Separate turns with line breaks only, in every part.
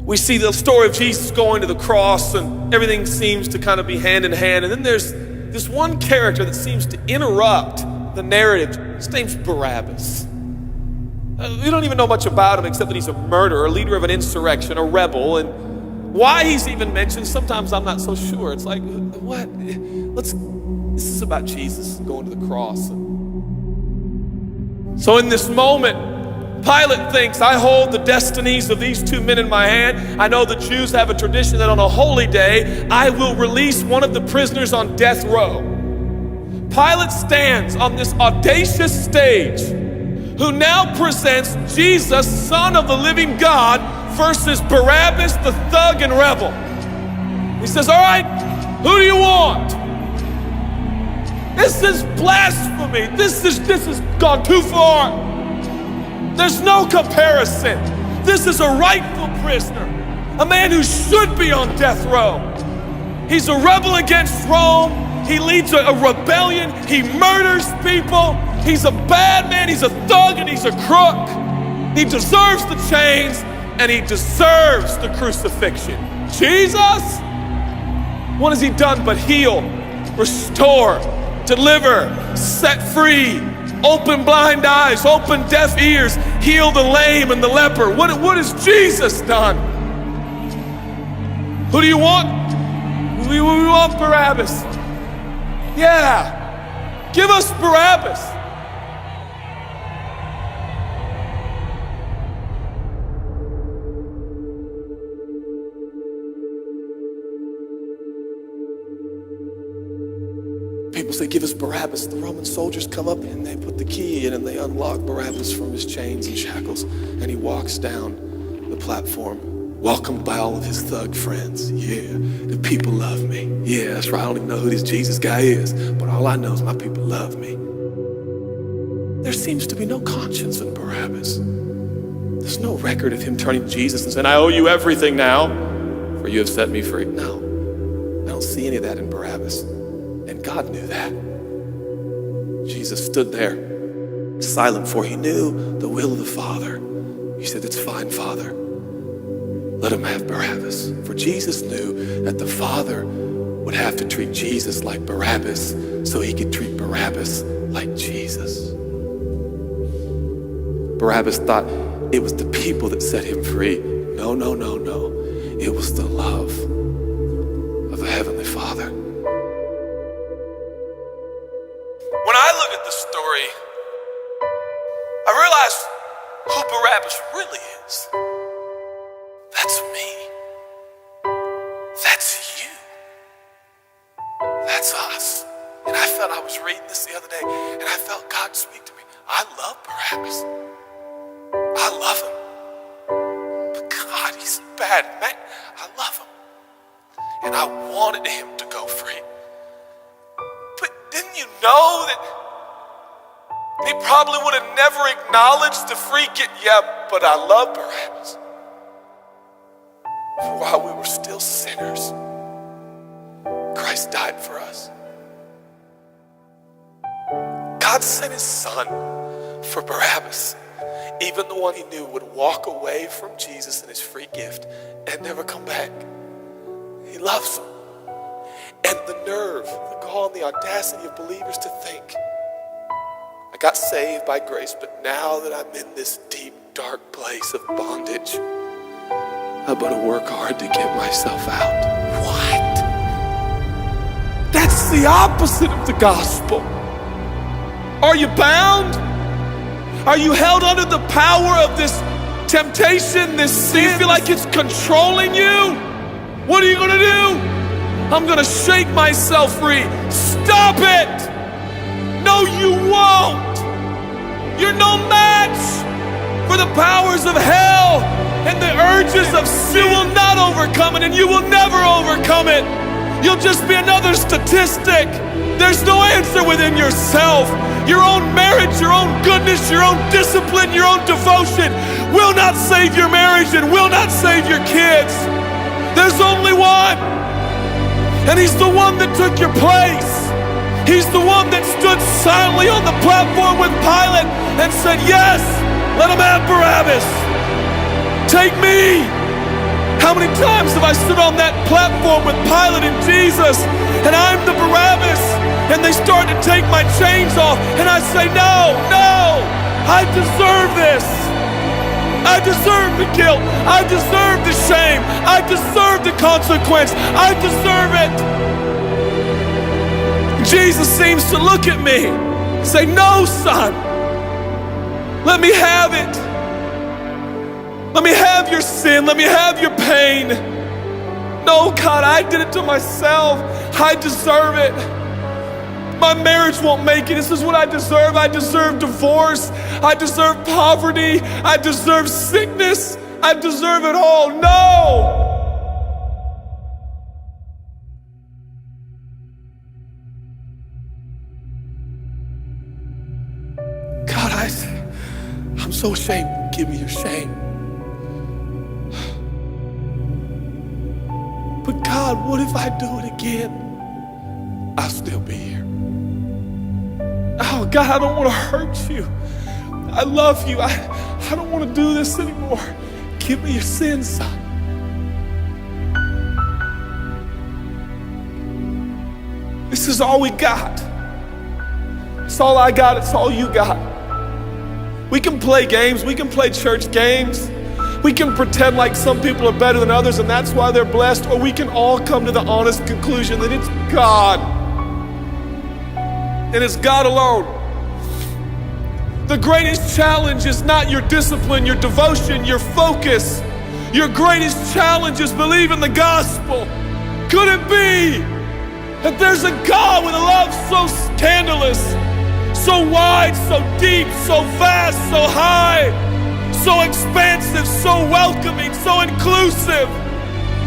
We see the story of Jesus going to the cross, and everything seems to kind of be hand in hand. And then there's this one character that seems to interrupt the narrative. His name's Barabbas. We don't even know much about him except that he's a murderer, a leader of an insurrection, a rebel. And why he's even mentioned, sometimes I'm not so sure. It's like, what? This is about Jesus going to the cross. So in this moment, Pilate thinks, I hold the destinies of these two men in my hand. I know the Jews have a tradition that on a holy day, I will release one of the prisoners on death row. Pilate stands on this audacious stage, who now presents Jesus, Son of the living God, versus Barabbas, the thug and rebel. He says, all right, who do you want? This is blasphemy. This has gone too far. There's no comparison. This is a rightful prisoner, a man who should be on death row. He's a rebel against Rome. He leads a rebellion. He murders people. He's a bad man. He's a thug and he's a crook. He deserves the chains and he deserves the crucifixion. Jesus, what has he done but heal, restore, deliver, set free, open blind eyes, open deaf ears, heal the lame and the leper? What has Jesus done? Who do you want? We want Barabbas. Yeah, give us Barabbas. People say, give us Barabbas. The Roman soldiers come up and they put the key in and they unlock Barabbas from his chains and shackles. And he walks down the platform, welcomed by all of his thug friends. Yeah, the people love me. Yeah, that's right. I don't even know who this Jesus guy is, but all I know is my people love me. There seems to be no conscience in Barabbas. There's no record of him turning to Jesus and saying, I owe you everything now, for you have set me free. No, I don't see any of that in Barabbas. And God knew that. Jesus stood there, silent, for he knew the will of the Father. He said, it's fine, Father. Let him have Barabbas. For Jesus knew that the Father would have to treat Jesus like Barabbas so he could treat Barabbas like Jesus. Barabbas thought it was the people that set him free. No. It was the love of the Heavenly Father. When I look at the story, I realize who Barabbas really is. That's me. That's you. That's us. And I was reading this the other day, and I felt God speak to me. I love Barabbas. I love him. But God, he's bad, man. I love him. And I wanted him to go free. But didn't you know that he probably would have never acknowledged the free gift? Yeah, but I love Barabbas. While we were still sinners, Christ died for us. God sent his son for Barabbas, even the one he knew would walk away from Jesus and his free gift and never come back. He loves him. And the nerve, the gall, and the audacity of believers to think, I got saved by grace, but now that I'm in this deep, dark place of bondage, I better work hard to get myself out. What? That's the opposite of the gospel. Are you bound? Are you held under the power of this temptation, this sin? Do you feel like it's controlling you? What are you gonna do? I'm gonna shake myself free. Stop it! No, you won't. You're no match for the powers of hell and the urges of sin. You will not overcome it, and you will never overcome it. You'll just be another statistic. There's no answer within yourself. Your own marriage, your own goodness, your own discipline, your own devotion will not save your marriage and will not save your kids. There's only one. And he's the one that took your place. He's the one that stood silently on the platform with Pilate and said, yes, let him have Barabbas. Take me. How many times have I stood on that platform with Pilate and Jesus, and I'm the Barabbas, and they start to take my chains off, and I say, no, no, I deserve this. I deserve the guilt. I deserve the shame. I deserve the consequence. I deserve it. Jesus seems to look at me and say, no, son, let me have it. Let me have your sin. Let me have your pain. No, God, I did it to myself. I deserve it. My marriage won't make it. This is what I deserve. I deserve divorce. I deserve poverty. I deserve sickness. I deserve it all. No! God, I'm so ashamed. Give me your shame. But God, what if I do it again? I'll still be here. Oh, God, I don't want to hurt you. I love you. I don't want to do this anymore. Give me your sins, son. This is all we got. It's all I got. It's all you got. We can play games. We can play church games. We can pretend like some people are better than others and that's why they're blessed, or we can all come to the honest conclusion that it's God. And it's God alone. The greatest challenge is not your discipline, your devotion, your focus. Your greatest challenge is believing the gospel. Could it be that there's a God with a love so scandalous, so wide, so deep, so vast, so high, so expansive, so welcoming, so inclusive?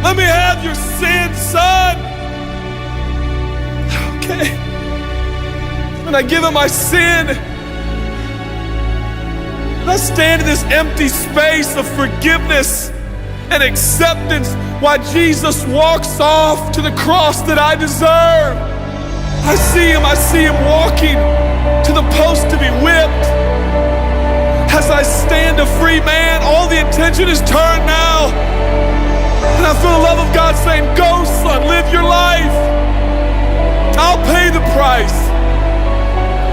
Let me have your sin, son. Okay. And I give him my sin. And I stand in this empty space of forgiveness and acceptance while Jesus walks off to the cross that I deserve. I see him walking to the post to be whipped. As I stand a free man, all the attention is turned now. And I feel the love of God saying, go, son, live your life. I'll pay the price.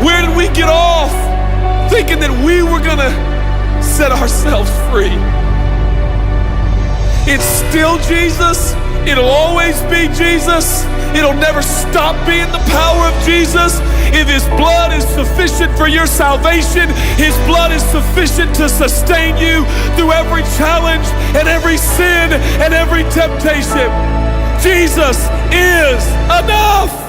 Where did we get off thinking that we were gonna set ourselves free? It's still Jesus. It'll always be Jesus. It'll never stop being the power of Jesus. If his blood is sufficient for your salvation, his blood is sufficient to sustain you through every challenge and every sin and every temptation. Jesus is enough.